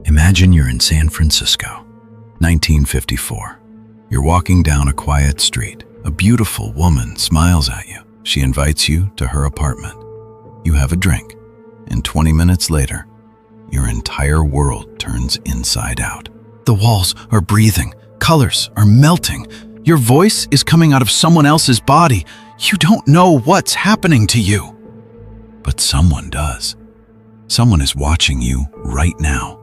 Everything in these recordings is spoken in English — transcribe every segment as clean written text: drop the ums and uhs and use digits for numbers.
Imagine you're in San Francisco, 1954. You're walking down a quiet street. A beautiful woman smiles at you. She invites you to her apartment. You have a drink, and 20 minutes later, your entire world turns inside out. The walls are breathing. Colors are melting. Your voice is coming out of someone else's body. You don't know what's happening to you. But someone does. Someone is watching you right now.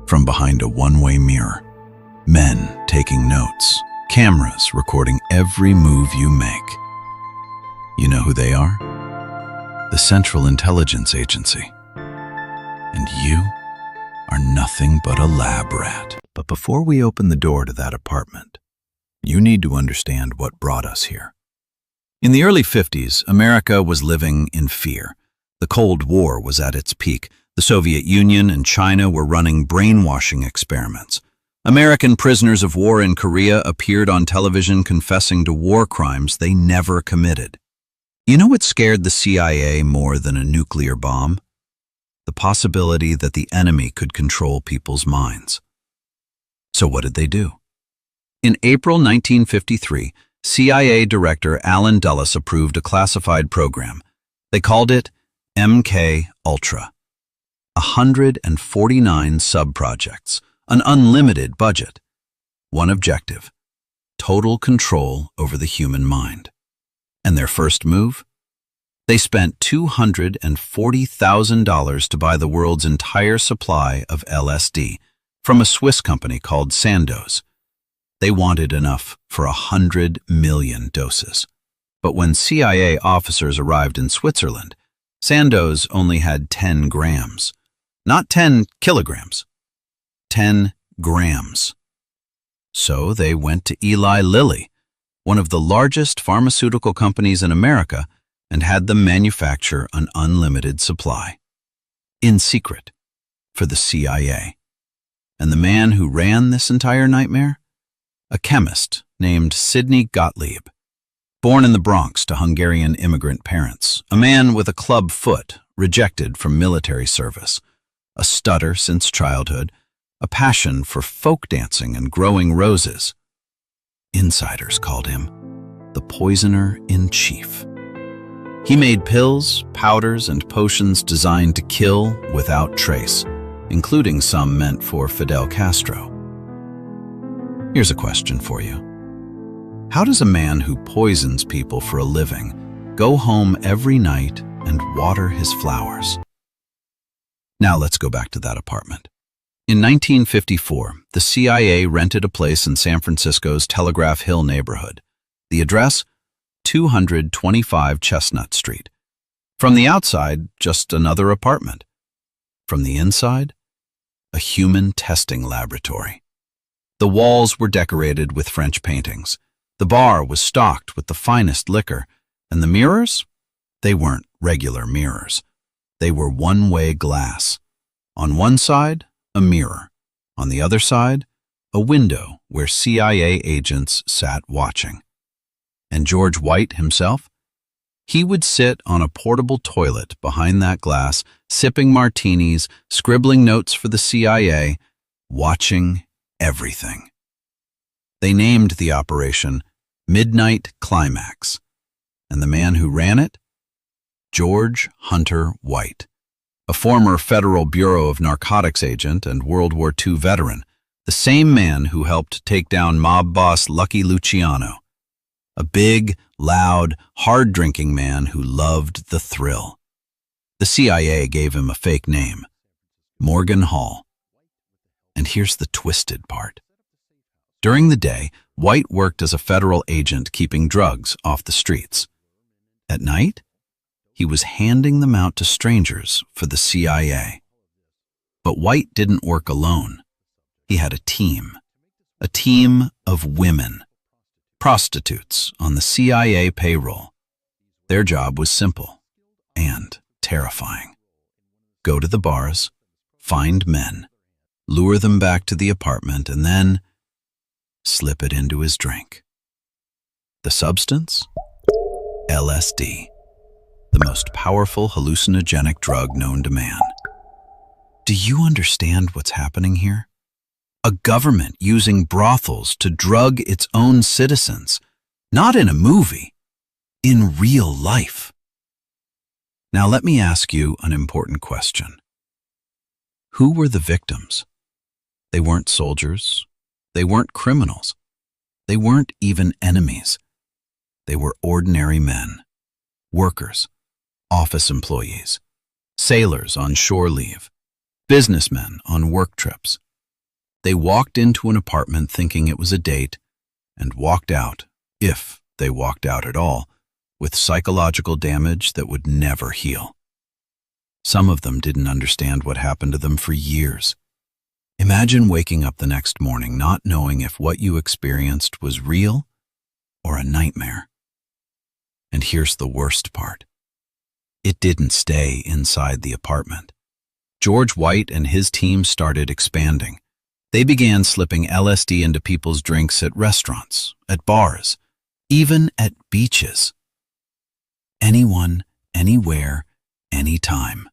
From behind a one-way mirror, men taking notes, cameras recording every move you make. You know who they are? The Central Intelligence Agency. And you are nothing but a lab rat. But before we open the door to that apartment, you need to understand what brought us here. In the early 50s, America was living in fear. The Cold War was at its peak. The Soviet Union and China were running brainwashing experiments. American prisoners of war in Korea appeared on television confessing to war crimes they never committed. You know what scared the CIA more than a nuclear bomb? The possibility that the enemy could control people's minds. So what did they do? In April 1953, CIA Director Allen Dulles approved a classified program. They called it MKUltra. 149 subprojects, an unlimited budget. One objective: total control over the human mind. And their first move? They spent $240,000 to buy the world's entire supply of LSD from a Swiss company called Sandoz. They wanted enough for 100 million doses. But when CIA officers arrived in Switzerland, Sandoz only had 10 grams. Not 10 kilograms, 10 grams. So they went to Eli Lilly, one of the largest pharmaceutical companies in America, and had them manufacture an unlimited supply. In secret, for the CIA. And the man who ran this entire nightmare? A chemist named Sidney Gottlieb. Born in the Bronx to Hungarian immigrant parents, a man with a club foot, rejected from military service. A stutter since childhood, a passion for folk dancing and growing roses. Insiders called him the poisoner-in-chief. He made pills, powders, and potions designed to kill without trace, including some meant for Fidel Castro. Here's a question for you. How does a man who poisons people for a living go home every night and water his flowers? Now let's go back to that apartment. In 1954, the CIA rented a place in San Francisco's Telegraph Hill neighborhood. The address? 225 Chestnut Street. From the outside, just another apartment. From the inside, a human testing laboratory. The walls were decorated with French paintings. The bar was stocked with the finest liquor. And the mirrors? They weren't regular mirrors. They were one-way glass. On one side, a mirror. On the other side, a window where CIA agents sat watching. And George White himself? He would sit on a portable toilet behind that glass, sipping martinis, scribbling notes for the CIA, watching everything. They named the operation Midnight Climax. And the man who ran it? George Hunter White, a former Federal Bureau of Narcotics agent and World War II veteran, the same man who helped take down mob boss Lucky Luciano. A big, loud, hard-drinking man who loved the thrill. The CIA gave him a fake name, Morgan Hall. And here's the twisted part. During the day, White worked as a federal agent keeping drugs off the streets. At night, he was handing them out to strangers for the CIA. But White didn't work alone. He had a team of women, prostitutes on the CIA payroll. Their job was simple and terrifying. Go to the bars, find men, lure them back to the apartment, and then slip it into his drink. The substance? LSD. The most powerful hallucinogenic drug known to man. Do you understand what's happening here? A government using brothels to drug its own citizens, not in a movie, in real life. Now let me ask you an important question. Who were the victims? They weren't soldiers. They weren't criminals. They weren't even enemies. They were ordinary men, workers, office employees, sailors on shore leave, businessmen on work trips. They walked into an apartment thinking it was a date and walked out, if they walked out at all, with psychological damage that would never heal. Some of them didn't understand what happened to them for years. Imagine waking up the next morning not knowing if what you experienced was real or a nightmare. And here's the worst part. It didn't stay inside the apartment. George White and his team started expanding. They began slipping LSD into people's drinks at restaurants, at bars, even at beaches. Anyone, anywhere, anytime.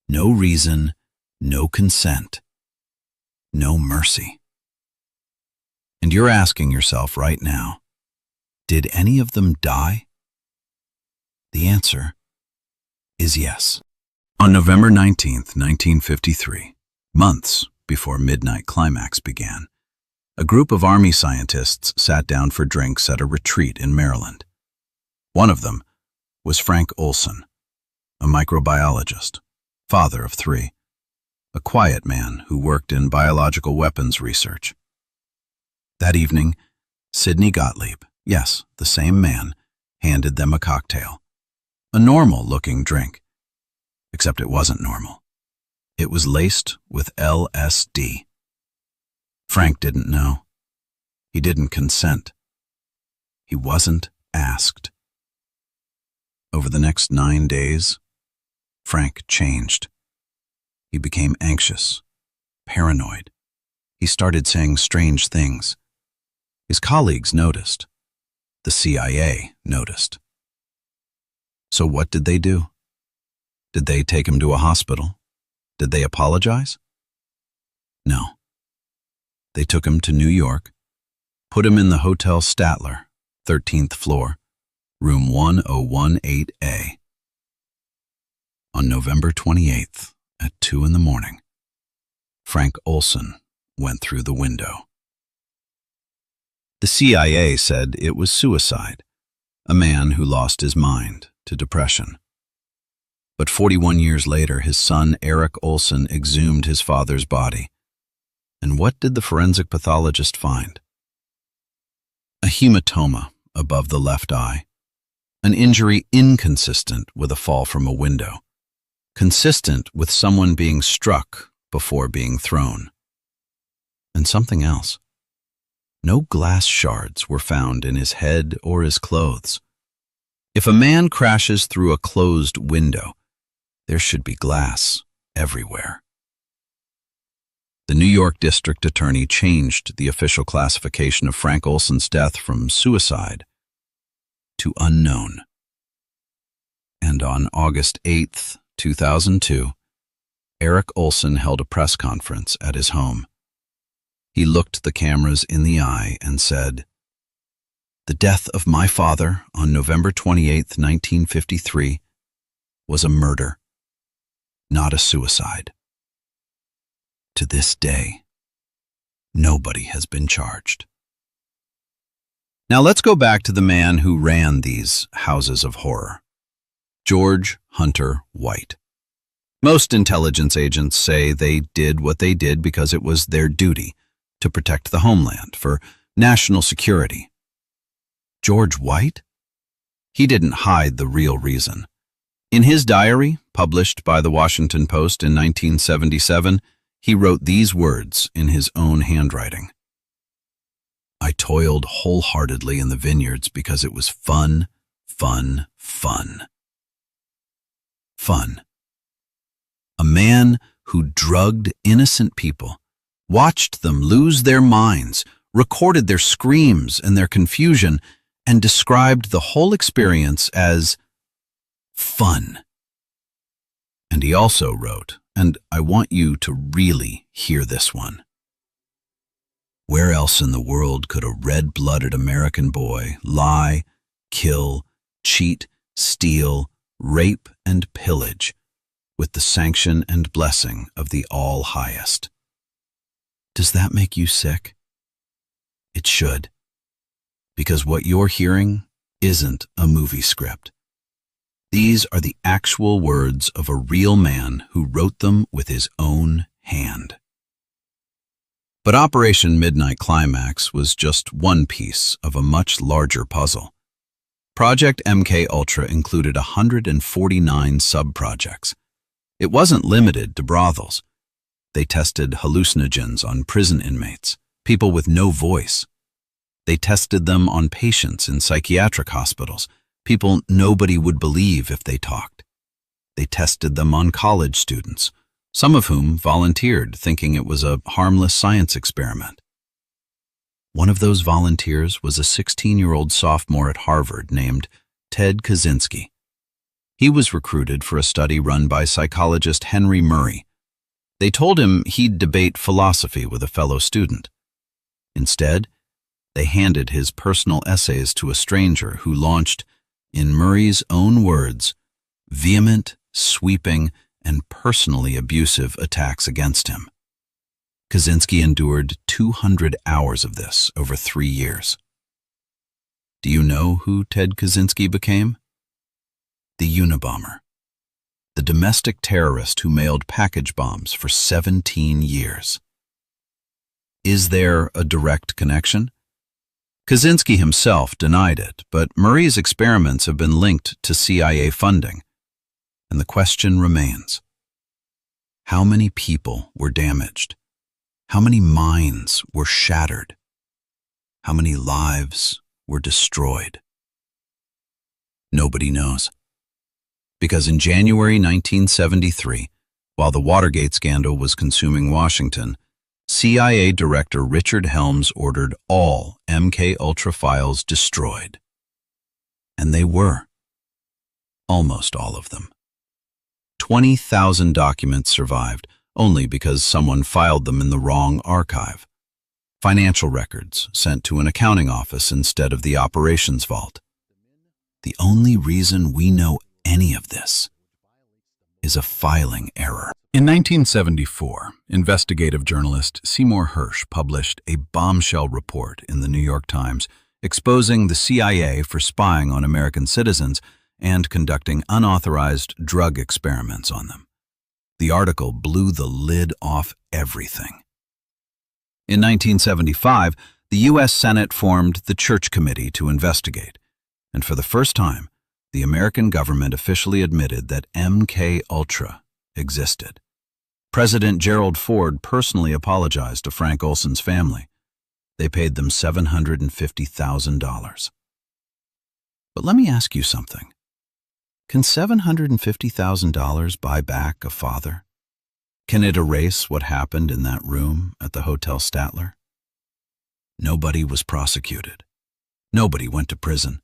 No reason, no consent, no mercy. And you're asking yourself right now, did any of them die? The answer is yes. On November 19th, 1953, months before midnight climax began, a group of Army scientists sat down for drinks at a retreat in Maryland. One of them was Frank Olson, a microbiologist, father of 3, a quiet man who worked in biological weapons research. That evening, Sidney Gottlieb, yes, the same man, handed them a cocktail, a normal-looking drink, except it wasn't normal. It was laced with LSD. Frank didn't know. He didn't consent. He wasn't asked. Over the next 9 days, Frank changed. He became anxious, paranoid. He started saying strange things. His colleagues noticed. The CIA noticed. So what did they do? Did they take him to a hospital? Did they apologize? No. They took him to New York, put him in the Hotel Statler, 13th floor, room 1018A. On November 28th, at 2 in the morning, Frank Olson went through the window. The CIA said it was suicide, a man who lost his mind to depression. But 41 years later, his son Eric Olson exhumed his father's body. And what did the forensic pathologist find? A hematoma above the left eye, an injury inconsistent with a fall from a window, consistent with someone being struck before being thrown. And something else. No glass shards were found in his head or his clothes. If a man crashes through a closed window, there should be glass everywhere. The New York District Attorney changed the official classification of Frank Olson's death from suicide to unknown. And on August 8th, 2002, Eric Olson held a press conference at his home. He looked the cameras in the eye and said, "The death of my father on November 28th, 1953 was a murder, not a suicide. To this day, nobody has been charged." Now let's go back to the man who ran these houses of horror, George Hunter White. Most intelligence agents say they did what they did because it was their duty to protect the homeland, for national security. George White? He didn't hide the real reason. In his diary, published by the Washington Post in 1977, he wrote these words in his own handwriting. "I toiled wholeheartedly in the vineyards because it was fun, fun, fun." Fun. A man who drugged innocent people, watched them lose their minds, recorded their screams and their confusion, and described the whole experience as fun. And he also wrote, and I want you to really hear this one. Where else in the world could a red-blooded American boy lie, kill, cheat, steal, rape, and pillage with the sanction and blessing of the All-Highest? Does that make you sick? It should, because what you're hearing isn't a movie script. These are the actual words of a real man who wrote them with his own hand. But Operation Midnight Climax was just one piece of a much larger puzzle. Project MKUltra included 149 sub-projects. It wasn't limited to brothels. They tested hallucinogens on prison inmates, people with no voice. They tested them on patients in psychiatric hospitals, people nobody would believe if they talked. They tested them on college students, some of whom volunteered, thinking it was a harmless science experiment. One of those volunteers was a 16-year-old sophomore at Harvard named Ted Kaczynski. He was recruited for a study run by psychologist Henry Murray. They told him he'd debate philosophy with a fellow student. Instead, they handed his personal essays to a stranger who launched, in Murray's own words, vehement, sweeping, and personally abusive attacks against him. Kaczynski endured 200 hours of this over 3 years. Do you know who Ted Kaczynski became? The Unabomber, the domestic terrorist who mailed package bombs for 17 years. Is there a direct connection? Kaczynski himself denied it, but Murray's experiments have been linked to CIA funding. And the question remains: how many people were damaged? How many minds were shattered? How many lives were destroyed? Nobody knows. Because in January 1973, while the Watergate scandal was consuming Washington, CIA Director Richard Helms ordered all MKUltra files destroyed. And they were. Almost all of them. 20,000 documents survived, only because someone filed them in the wrong archive. Financial records sent to an accounting office instead of the operations vault. The only reason we know any of this is a filing error. In 1974, investigative journalist Seymour Hersh published a bombshell report in the New York Times exposing the CIA for spying on American citizens and conducting unauthorized drug experiments on them. The article blew the lid off everything. In 1975, the U.S. Senate formed the Church Committee to investigate, and for the first time, the American government officially admitted that MKUltra existed. President Gerald Ford personally apologized to Frank Olson's family. They paid them $750,000. But let me ask you something. Can $750,000 buy back a father? Can it erase what happened in that room at the Hotel Statler? Nobody was prosecuted. Nobody went to prison.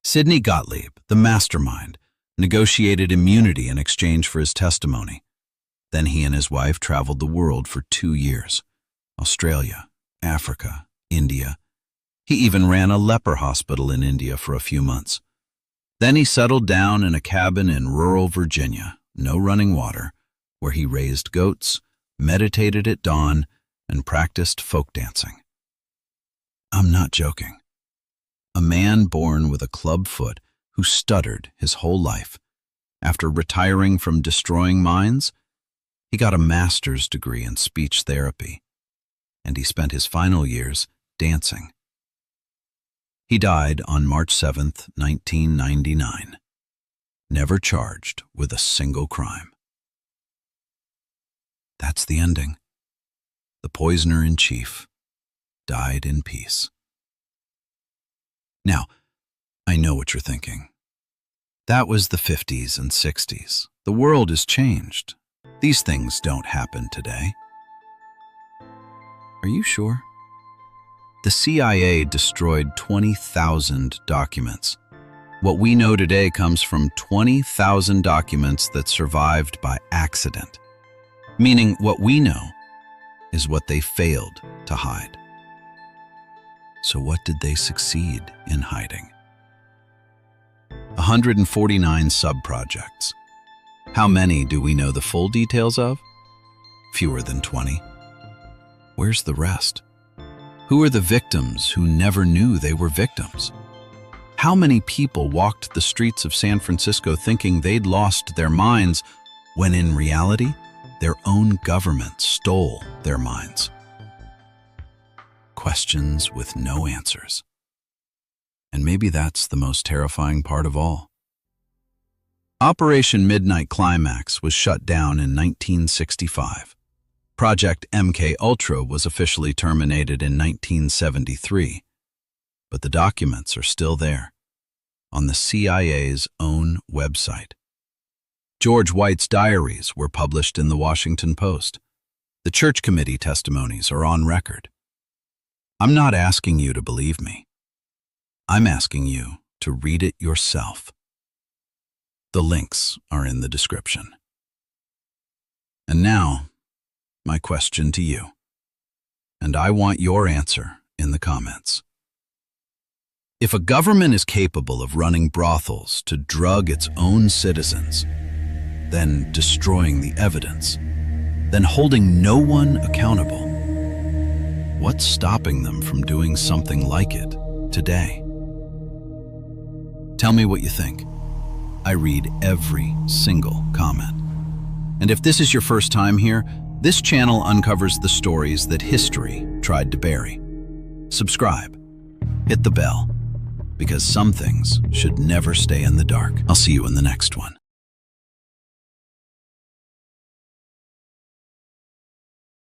Sidney Gottlieb, the mastermind, negotiated immunity in exchange for his testimony. Then he and his wife traveled the world for 2 years. Australia, Africa, India. He even ran a leper hospital in India for a few months. Then he settled down in a cabin in rural Virginia, no running water, where he raised goats, meditated at dawn, and practiced folk dancing. I'm not joking. A man born with a club foot who stuttered his whole life. After retiring from destroying minds, he got a master's degree in speech therapy, and he spent his final years dancing. He died on March 7th, 1999, never charged with a single crime. That's the ending. The poisoner-in-chief died in peace. Now, I know what you're thinking. That was the 50s and 60s. The world has changed. These things don't happen today. Are you sure? The CIA destroyed 20,000 documents. What we know today comes from 20,000 documents that survived by accident. meaning what we know is what they failed to hide. So what did they succeed in hiding? 149 subprojects. How many do we know the full details of? Fewer than 20. Where's the rest? Who are the victims who never knew they were victims? How many people walked the streets of San Francisco thinking they'd lost their minds when in reality, their own government stole their minds? Questions with no answers. And maybe that's the most terrifying part of all. Operation Midnight Climax was shut down in 1965. Project MKUltra was officially terminated in 1973. But the documents are still there, on the CIA's own website. George White's diaries were published in the Washington Post. The church committee testimonies are on record. I'm not asking you to believe me. I'm asking you to read it yourself. The links are in the description. And now, my question to you. And I want your answer in the comments. If a government is capable of running brothels to drug its own citizens, then destroying the evidence, then holding no one accountable, what's stopping them from doing something like it today? Tell me what you think. I read every single comment. And if this is your first time here, this channel uncovers the stories that history tried to bury. Subscribe, hit the bell, because some things should never stay in the dark. I'll see you in the next one.